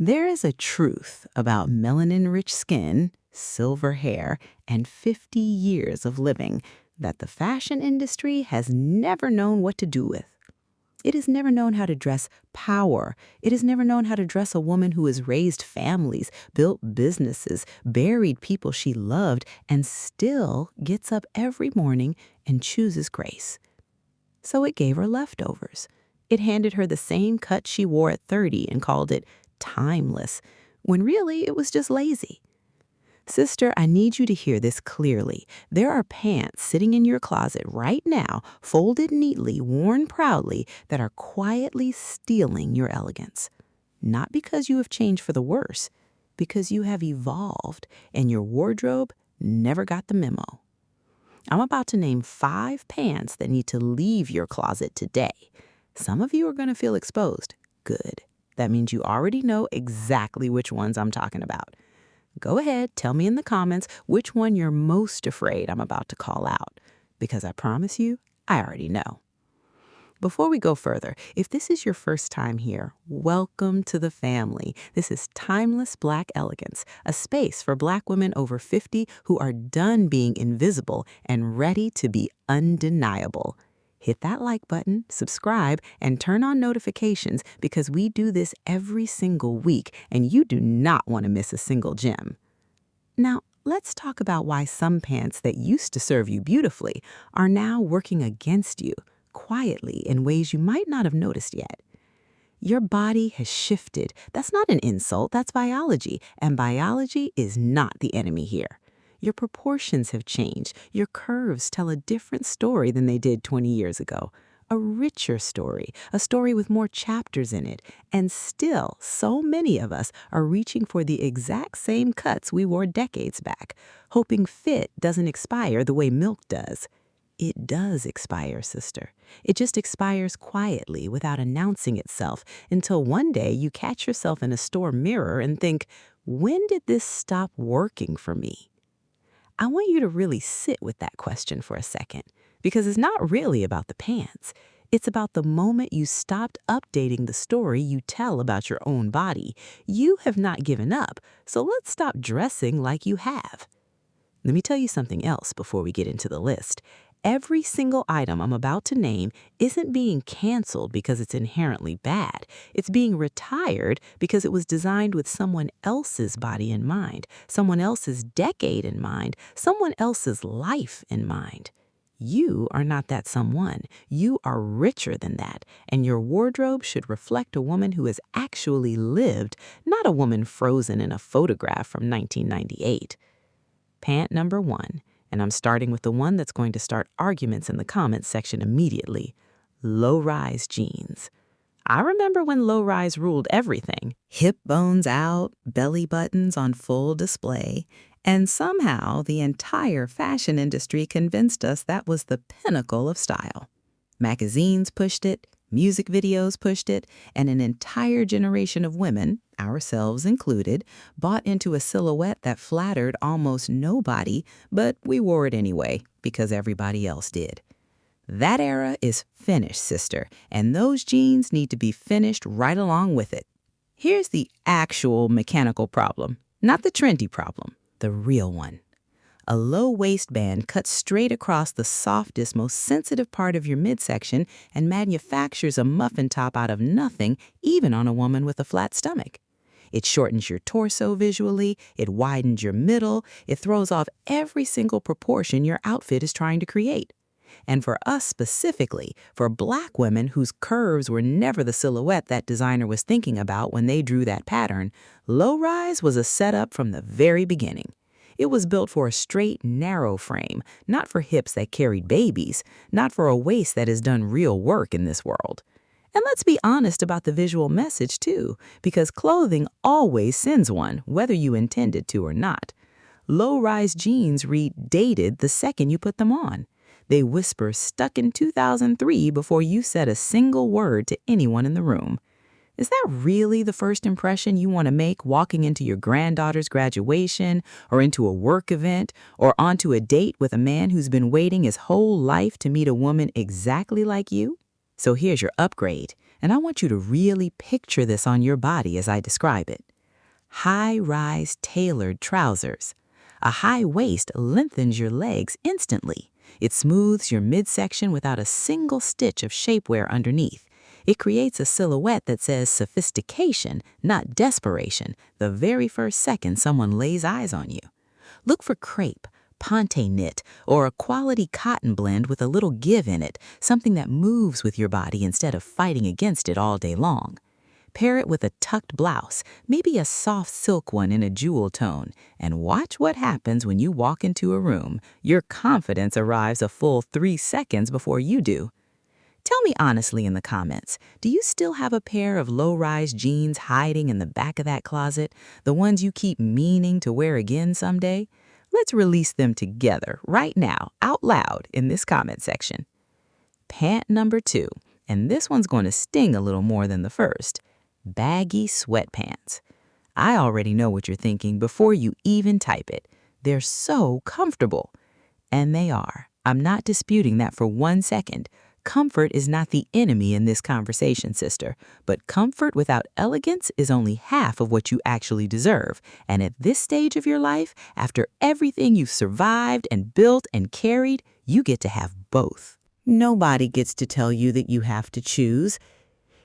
There is a truth about melanin-rich skin, silver hair, and 50 years of living that the fashion industry has never known what to do with. It has never known how to dress power. It has never known how to dress a woman who has raised families, built businesses, buried people she loved, and still gets up every morning and chooses grace. So it gave her leftovers. It handed her the same cut she wore at 30 and called it timeless, when really it was just lazy. Sister, I need you to hear this clearly. There are pants sitting in your closet right now, folded neatly, worn proudly, that are quietly stealing your elegance. Not because you have changed for the worse, because you have evolved and your wardrobe never got the memo. I'm about to name 5 pants that need to leave your closet today. Some of you are going to feel exposed. Good. That means you already know exactly which ones I'm talking about. Go ahead, tell me in the comments which one you're most afraid I'm about to call out, because I promise you, I already know. Before we go further, if this is your first time here, welcome to the family. This is Timeless Black Elegance, a space for Black women over 50 who are done being invisible and ready to be undeniable. Hit that like button, subscribe, and turn on notifications because we do this every single week and you do not want to miss a single gem. Now, let's talk about why some pants that used to serve you beautifully are now working against you, quietly in ways you might not have noticed yet. Your body has shifted. That's not an insult, that's biology, and biology is not the enemy here. Your proportions have changed. Your curves tell a different story than they did 20 years ago. A richer story, a story with more chapters in it. And still, so many of us are reaching for the exact same cuts we wore decades back, hoping fit doesn't expire the way milk does. It does expire, sister. It just expires quietly without announcing itself until one day you catch yourself in a store mirror and think, when did this stop working for me? I want you to really sit with that question for a second, because it's not really about the pants. It's about the moment you stopped updating the story you tell about your own body. You have not given up, so let's stop dressing like you have. Let me tell you something else before we get into the list. Every single item I'm about to name isn't being canceled because it's inherently bad. It's being retired because it was designed with someone else's body in mind, someone else's decade in mind, someone else's life in mind. You are not that someone. You are richer than that, and your wardrobe should reflect a woman who has actually lived, not a woman frozen in a photograph from 1998. Pant number 1. And I'm starting with the one that's going to start arguments in the comments section immediately. Low-rise jeans. I remember when low-rise ruled everything. Hip bones out, belly buttons on full display, and somehow the entire fashion industry convinced us that was the pinnacle of style. Magazines pushed it, music videos pushed it, and an entire generation of women, ourselves included, bought into a silhouette that flattered almost nobody, but we wore it anyway because everybody else did. That era is finished, sister, and those jeans need to be finished right along with it. Here's the actual mechanical problem, not the trendy problem, the real one. A low waistband cuts straight across the softest, most sensitive part of your midsection and manufactures a muffin top out of nothing, even on a woman with a flat stomach. It shortens your torso visually, it widens your middle, it throws off every single proportion your outfit is trying to create. And for us specifically, for Black women whose curves were never the silhouette that designer was thinking about when they drew that pattern, low-rise was a setup from the very beginning. It was built for a straight, narrow frame, not for hips that carried babies, not for a waist that has done real work in this world. And let's be honest about the visual message too, because clothing always sends one, whether you intended to or not. Low-rise jeans read dated the second you put them on. They whisper stuck in 2003 before you said a single word to anyone in the room. Is that really the first impression you want to make walking into your granddaughter's graduation or into a work event or onto a date with a man who's been waiting his whole life to meet a woman exactly like you? So here's your upgrade, and I want you to really picture this on your body as I describe it. high-rise tailored trousers. A high waist lengthens your legs instantly. It smooths your midsection without a single stitch of shapewear underneath. It creates a silhouette that says sophistication, not desperation, the very first second someone lays eyes on you. Look for crepe, pant knit, or a quality cotton blend with a little give in it, something that moves with your body instead of fighting against it all day long. Pair it with a tucked blouse, maybe a soft silk one in a jewel tone, and watch what happens when you walk into a room. Your confidence arrives a full 3 seconds before you do. Tell me honestly in the comments, do you still have a pair of low-rise jeans hiding in the back of that closet, the ones you keep meaning to wear again someday? Let's release them together right now, out loud, in this comment section. Pant number 2, and this one's going to sting a little more than the first. Baggy sweatpants. I already know what you're thinking before you even type it. They're so comfortable. And they are. I'm not disputing that for 1 second. Comfort is not the enemy in this conversation, sister. But comfort without elegance is only half of what you actually deserve. And at this stage of your life, after everything you've survived and built and carried, you get to have both. Nobody gets to tell you that you have to choose.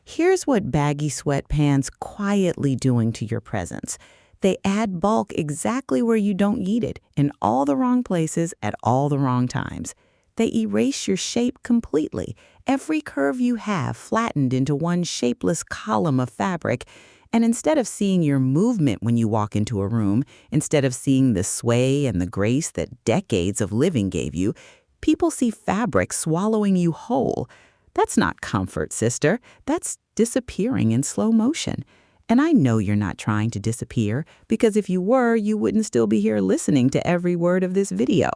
Here's what baggy sweatpants quietly doing to your presence. They add bulk exactly where you don't need it, in all the wrong places at all the wrong times. They erase your shape completely, every curve you have flattened into one shapeless column of fabric. And instead of seeing your movement when you walk into a room, instead of seeing the sway and the grace that decades of living gave you, people see fabric swallowing you whole. That's not comfort, sister. That's disappearing in slow motion. And I know you're not trying to disappear, because if you were, you wouldn't still be here listening to every word of this video.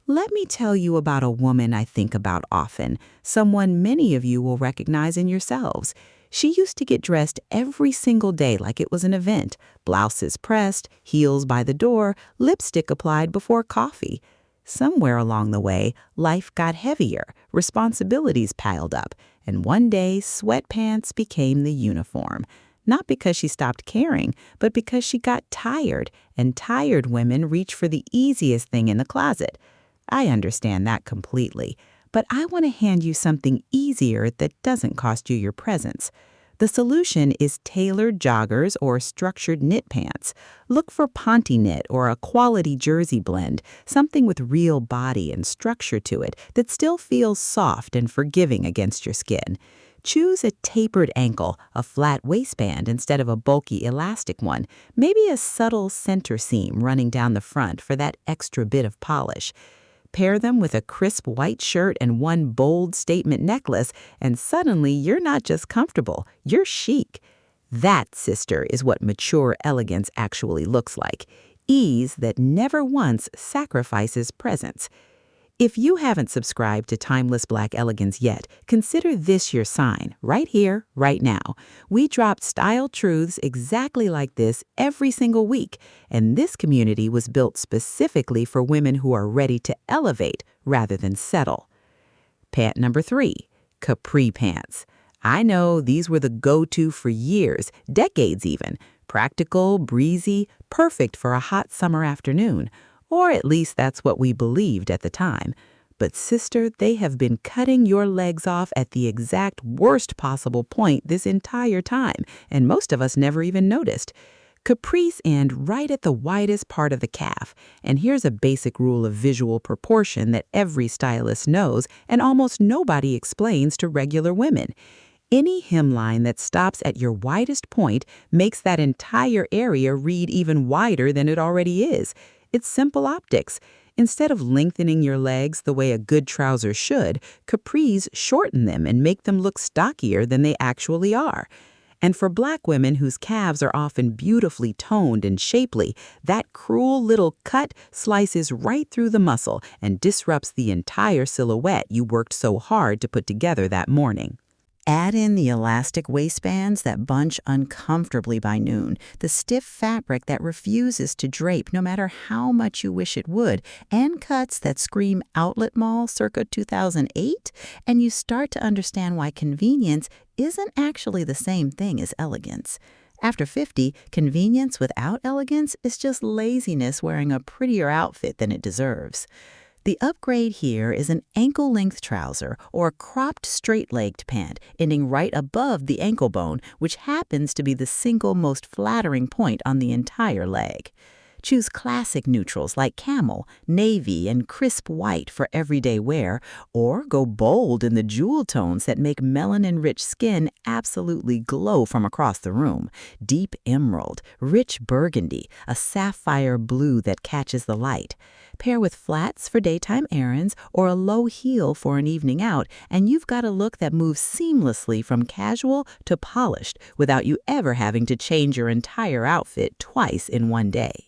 Let me tell you about a woman I think about often, someone many of you will recognize in yourselves. She used to get dressed every single day like it was an event, blouses pressed, heels by the door, lipstick applied before coffee. Somewhere along the way, life got heavier, responsibilities piled up, and one day sweatpants became the uniform. Not because she stopped caring, but because she got tired, and tired women reach for the easiest thing in the closet. I understand that completely, but I want to hand you something easier that doesn't cost you your presence. The solution is tailored joggers or structured knit pants. Look for ponte knit or a quality jersey blend, something with real body and structure to it that still feels soft and forgiving against your skin. Choose a tapered ankle, a flat waistband instead of a bulky elastic one, maybe a subtle center seam running down the front for that extra bit of polish. Pair them with a crisp white shirt and one bold statement necklace, and suddenly you're not just comfortable, you're chic. That, sister, is what mature elegance actually looks like. Ease that never once sacrifices presence. If you haven't subscribed to Timeless Black Elegance yet, consider this your sign, right here, right now. We drop style truths exactly like this every single week, and this community was built specifically for women who are ready to elevate rather than settle. Pant number 3, Capri pants. I know these were the go-to for years, decades even. Practical, breezy, perfect for a hot summer afternoon. Or at least that's what we believed at the time. But sister, they have been cutting your legs off at the exact worst possible point this entire time, and most of us never even noticed. Capris end right at the widest part of the calf, and here's a basic rule of visual proportion that every stylist knows and almost nobody explains to regular women. Any hemline that stops at your widest point makes that entire area read even wider than it already is. It's simple optics. Instead of lengthening your legs the way a good trouser should, capris shorten them and make them look stockier than they actually are. And for Black women whose calves are often beautifully toned and shapely, that cruel little cut slices right through the muscle and disrupts the entire silhouette you worked so hard to put together that morning. Add in the elastic waistbands that bunch uncomfortably by noon, the stiff fabric that refuses to drape no matter how much you wish it would, and cuts that scream outlet mall circa 2008, and you start to understand why convenience isn't actually the same thing as elegance. After 50, convenience without elegance is just laziness wearing a prettier outfit than it deserves. The upgrade here is an ankle-length trouser or a cropped straight-legged pant ending right above the ankle bone, which happens to be the single most flattering point on the entire leg. Choose classic neutrals like camel, navy, and crisp white for everyday wear, or go bold in the jewel tones that make melanin-rich skin absolutely glow from across the room. Deep emerald, rich burgundy, a sapphire blue that catches the light. Pair with flats for daytime errands or a low heel for an evening out, and you've got a look that moves seamlessly from casual to polished without you ever having to change your entire outfit twice in one day.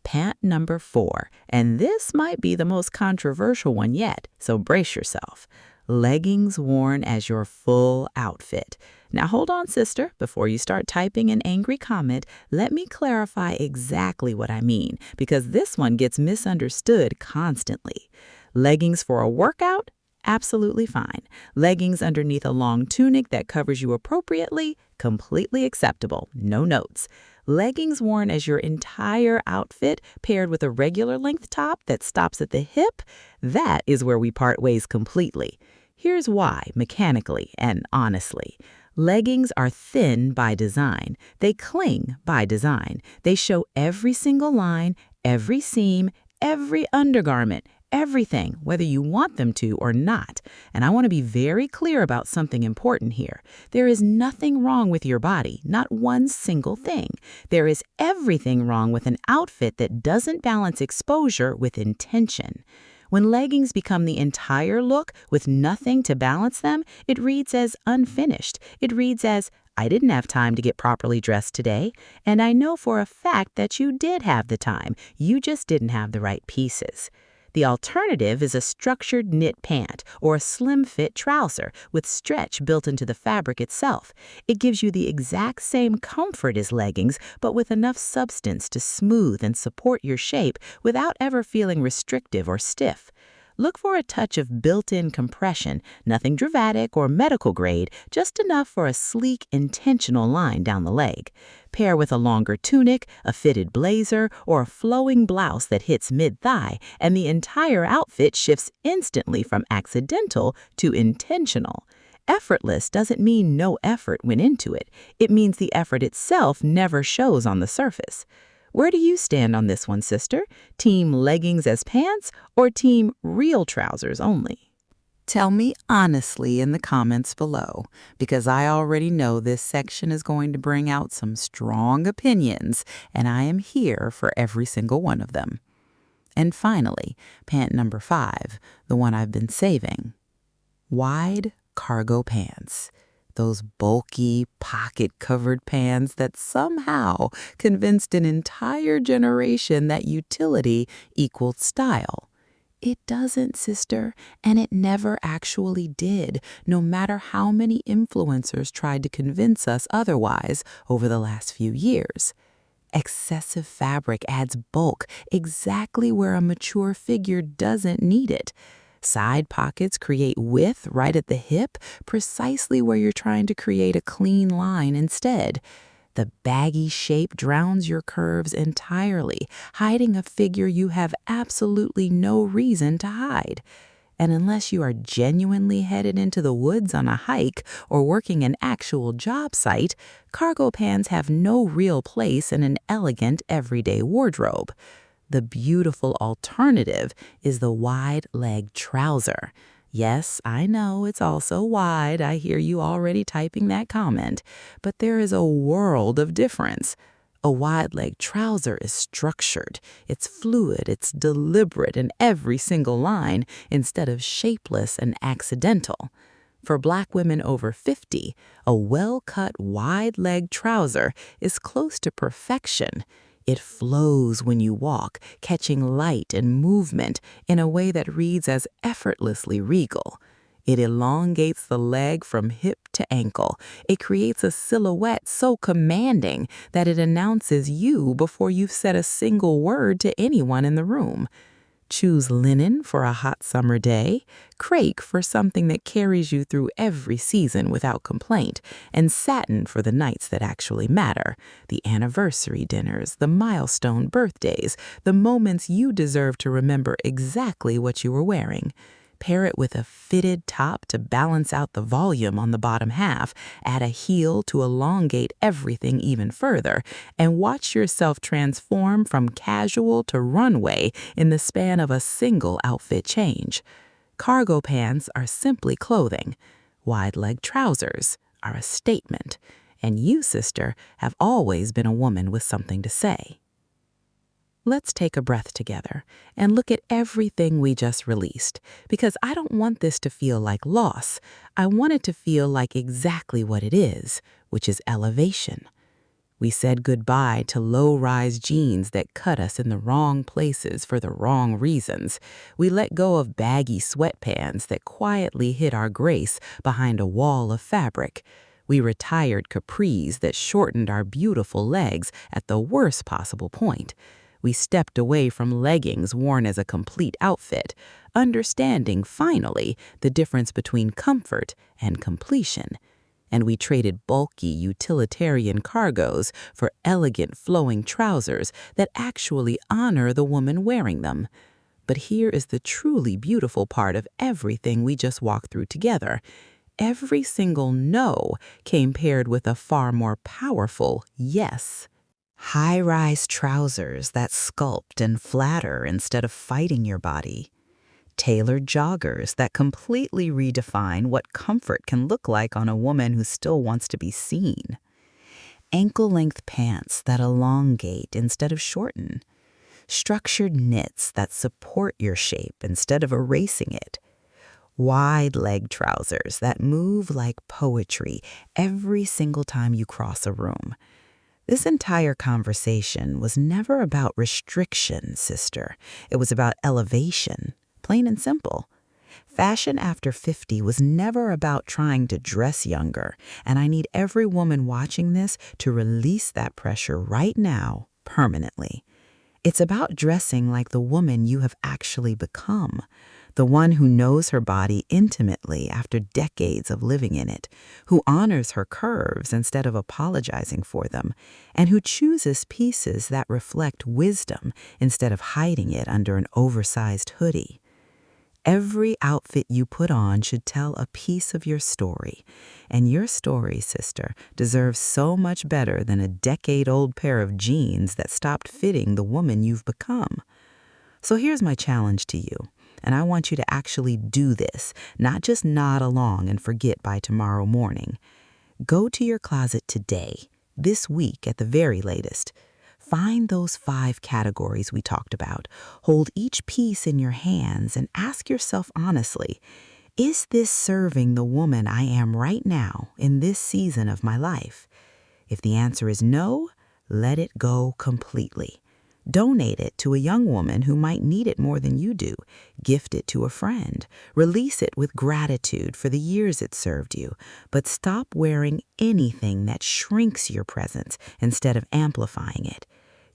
Pant number 4, and this might be the most controversial one yet, so brace yourself. Leggings worn as your full outfit. Now hold on, sister. Before you start typing an angry comment, let me clarify exactly what I mean, because this one gets misunderstood constantly. Leggings for a workout? Absolutely fine. Leggings underneath a long tunic that covers you appropriately? Completely acceptable. No notes. Leggings worn as your entire outfit paired with a regular length top that stops at the hip? That is where we part ways completely. Here's why, mechanically and honestly. Leggings are thin by design. They cling by design. They show every single line, every seam, every undergarment, everything, whether you want them to or not. And I want to be very clear about something important here. There is nothing wrong with your body, not one single thing. There is everything wrong with an outfit that doesn't balance exposure with intention. When leggings become the entire look with nothing to balance them, it reads as unfinished. It reads as, I didn't have time to get properly dressed today, and I know for a fact that you did have the time. You just didn't have the right pieces. The alternative is a structured knit pant or a slim-fit trouser with stretch built into the fabric itself. It gives you the exact same comfort as leggings, but with enough substance to smooth and support your shape without ever feeling restrictive or stiff. Look for a touch of built-in compression, nothing dramatic or medical grade, just enough for a sleek, intentional line down the leg. Pair with a longer tunic, a fitted blazer, or a flowing blouse that hits mid-thigh, and the entire outfit shifts instantly from accidental to intentional. Effortless doesn't mean no effort went into it. It means the effort itself never shows on the surface. Where do you stand on this one, sister? Team leggings as pants or team real trousers only? Tell me honestly in the comments below, because I already know this section is going to bring out some strong opinions, and I am here for every single one of them. And finally, pant number 5, the one I've been saving. Wide cargo pants. Those bulky, pocket-covered pants that somehow convinced an entire generation that utility equaled style. It doesn't, sister, and it never actually did, no matter how many influencers tried to convince us otherwise over the last few years. Excessive fabric adds bulk exactly where a mature figure doesn't need it. Side pockets create width right at the hip, precisely where you're trying to create a clean line instead. The baggy shape drowns your curves entirely, hiding a figure you have absolutely no reason to hide. And unless you are genuinely headed into the woods on a hike or working an actual job site, cargo pants have no real place in an elegant everyday wardrobe. The beautiful alternative is the wide-leg trouser. Yes, I know it's also wide. I hear you already typing that comment. But there is a world of difference. A wide-leg trouser is structured. It's fluid. It's deliberate in every single line instead of shapeless and accidental. For Black women over 50, a well-cut wide-leg trouser is close to perfection. It flows when you walk, catching light and movement in a way that reads as effortlessly regal. It elongates the leg from hip to ankle. It creates a silhouette so commanding that it announces you before you've said a single word to anyone in the room. Choose linen for a hot summer day, crepe for something that carries you through every season without complaint, and satin for the nights that actually matter, the anniversary dinners, the milestone birthdays, the moments you deserve to remember exactly what you were wearing. Pair it with a fitted top to balance out the volume on the bottom half, add a heel to elongate everything even further, and watch yourself transform from casual to runway in the span of a single outfit change. Cargo pants are simply clothing. Wide-leg trousers are a statement. And you, sister, have always been a woman with something to say. Let's take a breath together and look at everything we just released, because I don't want this to feel like loss. I want it to feel like exactly what it is, which is elevation. We said goodbye to low-rise jeans that cut us in the wrong places for the wrong reasons. We let go of baggy sweatpants that quietly hid our grace behind a wall of fabric. We retired capris that shortened our beautiful legs at the worst possible point. We stepped away from leggings worn as a complete outfit, understanding, finally, the difference between comfort and completion. And we traded bulky utilitarian cargos for elegant flowing trousers that actually honor the woman wearing them. But here is the truly beautiful part of everything we just walked through together. Every single no came paired with a far more powerful yes. High-rise trousers that sculpt and flatter instead of fighting your body. Tailored joggers that completely redefine what comfort can look like on a woman who still wants to be seen. Ankle-length pants that elongate instead of shorten. Structured knits that support your shape instead of erasing it. Wide leg trousers that move like poetry every single time you cross a room. This entire conversation was never about restriction, sister. It was about elevation, plain and simple. Fashion after 50 was never about trying to dress younger, and I need every woman watching this to release that pressure right now, permanently. It's about dressing like the woman you have actually become, the one who knows her body intimately after decades of living in it, who honors her curves instead of apologizing for them, and who chooses pieces that reflect wisdom instead of hiding it under an oversized hoodie. Every outfit you put on should tell a piece of your story, and your story, sister, deserves so much better than a decade-old pair of jeans that stopped fitting the woman you've become. So here's my challenge to you, and I want you to actually do this, not just nod along and forget by tomorrow morning. Go to your closet today, this week at the very latest. Find those 5 categories we talked about. Hold each piece in your hands and ask yourself honestly, is this serving the woman I am right now in this season of my life? If the answer is no, let it go completely. Donate it to a young woman who might need it more than you do. Gift it to a friend. Release it with gratitude for the years it served you. But stop wearing anything that shrinks your presence instead of amplifying it.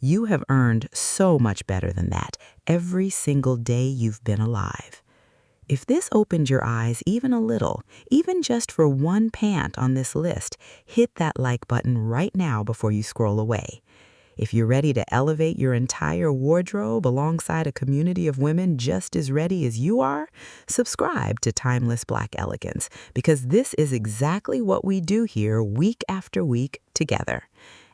You have earned so much better than that every single day you've been alive. If this opened your eyes even a little, even just for one pant on this list, hit that like button right now before you scroll away. If you're ready to elevate your entire wardrobe alongside a community of women just as ready as you are, subscribe to Timeless Black Elegance, because this is exactly what we do here week after week together.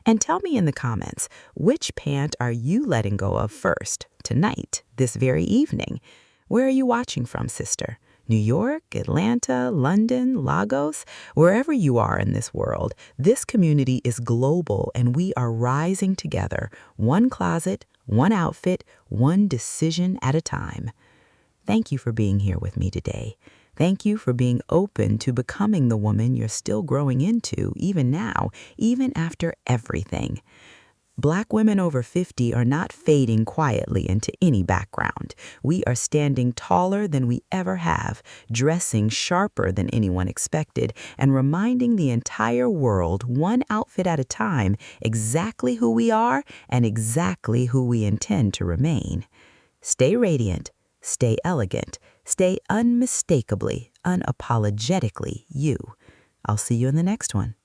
And tell me in the comments, which pant are you letting go of first, tonight, this very evening? Where are you watching from, sister? New York, Atlanta, London, Lagos? Wherever you are in this world, this community is global and we are rising together, one closet, one outfit, one decision at a time. Thank you for being here with me today. Thank you for being open to becoming the woman you're still growing into, even now, even after everything. Black women over 50 are not fading quietly into any background. We are standing taller than we ever have, dressing sharper than anyone expected, and reminding the entire world, one outfit at a time, exactly who we are and exactly who we intend to remain. Stay radiant, stay elegant, stay unmistakably, unapologetically you. I'll see you in the next one.